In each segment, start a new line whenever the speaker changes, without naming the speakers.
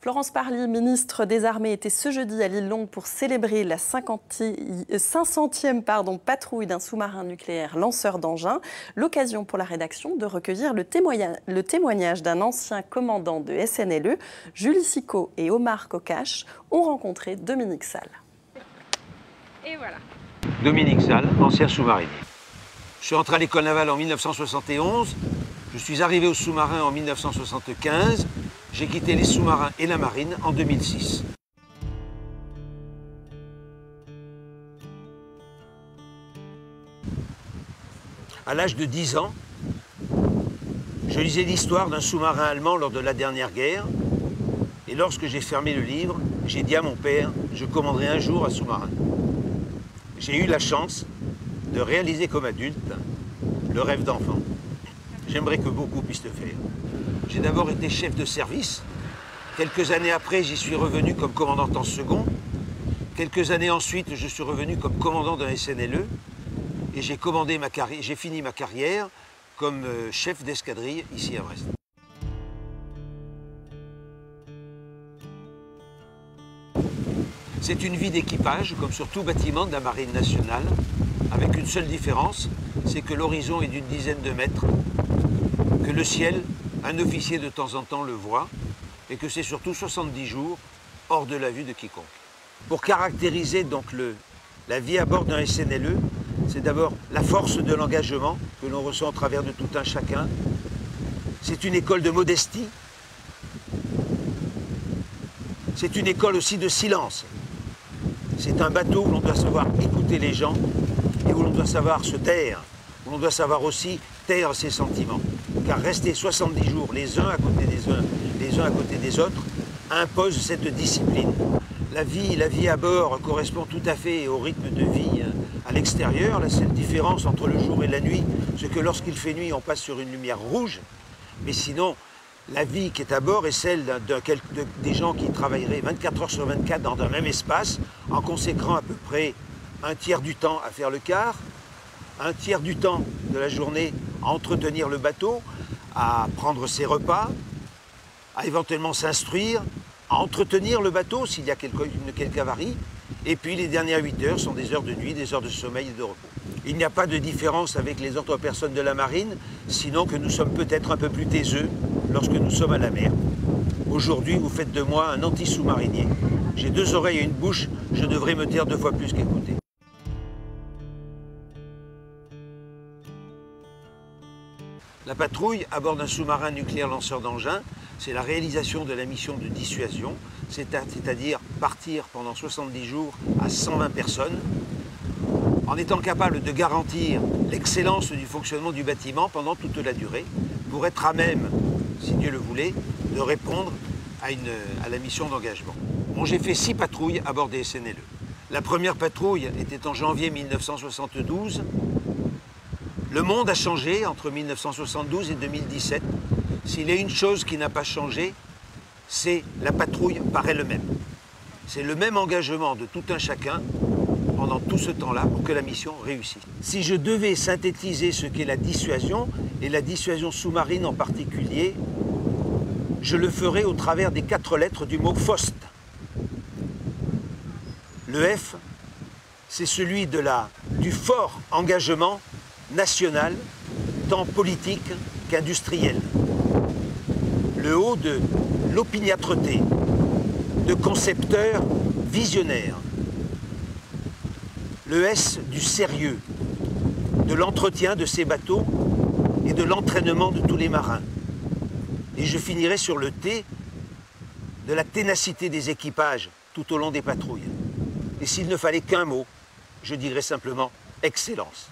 Florence Parly, ministre des Armées, était ce jeudi à l'île Longue pour célébrer la 500e patrouille d'un sous-marin nucléaire lanceur d'engins. L'occasion pour la rédaction de recueillir le témoignage d'un ancien commandant de SNLE. Julie Sicot et Omar Kokash ont rencontré Dominique Sall.
Et voilà.
Dominique Sall, ancien sous-marinier. Je suis entré à l'école navale en 1971. Je suis arrivé au sous-marin en 1975. J'ai quitté les sous-marins et la marine en 2006. À l'âge de 10 ans, je lisais l'histoire d'un sous-marin allemand lors de la dernière guerre. Et lorsque j'ai fermé le livre, j'ai dit à mon père, je commanderai un jour un sous-marin. J'ai eu la chance de réaliser comme adulte le rêve d'enfant. J'aimerais que beaucoup puissent le faire. J'ai d'abord été chef de service. Quelques années après, j'y suis revenu comme commandant en second. Quelques années ensuite, je suis revenu comme commandant d'un SNLE. Et j'ai fini ma carrière comme chef d'escadrille ici à Brest. C'est une vie d'équipage, comme sur tout bâtiment de la Marine nationale, avec une seule différence, c'est que l'horizon est d'une dizaine de mètres, que le ciel, un officier de temps en temps le voit, et que c'est surtout 70 jours hors de la vue de quiconque. Pour caractériser donc la vie à bord d'un SNLE, c'est d'abord la force de l'engagement que l'on ressent au travers de tout un chacun. C'est une école de modestie. C'est une école aussi de silence. C'est un bateau où l'on doit savoir écouter les gens et où l'on doit savoir se taire, où l'on doit savoir aussi taire ses sentiments. Car rester 70 jours les uns à côté des uns, les uns à côté des autres, impose cette discipline. La vie à bord correspond tout à fait au rythme de vie à l'extérieur. La seule différence entre le jour et la nuit, c'est que lorsqu'il fait nuit, on passe sur une lumière rouge. Mais sinon, la vie qui est à bord est celle des gens qui travailleraient 24 heures sur 24 dans un même espace, en consacrant à peu près un tiers du temps à faire le quart, un tiers du temps de la journée à entretenir le bateau, à prendre ses repas, à éventuellement s'instruire, à entretenir le bateau s'il y a quelque avarie. Et puis les dernières 8 heures sont des heures de nuit, des heures de sommeil et de repos. Il n'y a pas de différence avec les autres personnes de la marine, sinon que nous sommes peut-être un peu plus taiseux lorsque nous sommes à la mer. Aujourd'hui, vous faites de moi un anti-sous-marinier. J'ai 2 oreilles et une bouche, je devrais me taire 2 fois plus qu'écouter. La patrouille à bord d'un sous-marin nucléaire lanceur d'engins, c'est la réalisation de la mission de dissuasion, c'est-à-dire partir pendant 70 jours à 120 personnes, en étant capable de garantir l'excellence du fonctionnement du bâtiment pendant toute la durée, pour être à même, si Dieu le voulait, de répondre à la mission d'engagement. Bon, j'ai fait 6 patrouilles à bord des SNLE. La première patrouille était en janvier 1972. Le monde a changé entre 1972 et 2017. S'il y a une chose qui n'a pas changé, c'est la patrouille par elle-même. C'est le même engagement de tout un chacun pendant tout ce temps-là pour que la mission réussisse. Si je devais synthétiser ce qu'est la dissuasion, et la dissuasion sous-marine en particulier, je le ferai au travers des 4 lettres du mot FOST. Le F, c'est celui du fort engagement national, tant politique qu'industriel. Le O de l'opiniâtreté, de concepteur visionnaire. Le S du sérieux, de l'entretien de ces bateaux et de l'entraînement de tous les marins. Et je finirai sur le T de la ténacité des équipages tout au long des patrouilles. Et s'il ne fallait qu'un mot, je dirais simplement excellence.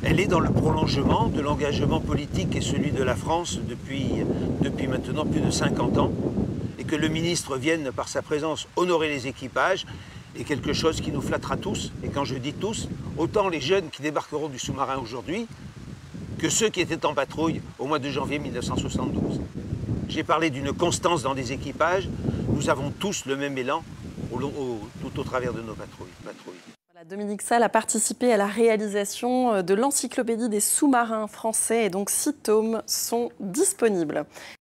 Elle est dans le prolongement de l'engagement politique et celui de la France depuis maintenant plus de 50 ans. Et que le ministre vienne par sa présence honorer les équipages est quelque chose qui nous flattera tous. Et quand je dis tous, autant les jeunes qui débarqueront du sous-marin aujourd'hui que ceux qui étaient en patrouille au mois de janvier 1972. J'ai parlé d'une constance dans les équipages. Nous avons tous le même élan tout au travers de nos patrouilles.
Dominique Salle a participé à la réalisation de l'encyclopédie des sous-marins français et donc 6 tomes sont disponibles.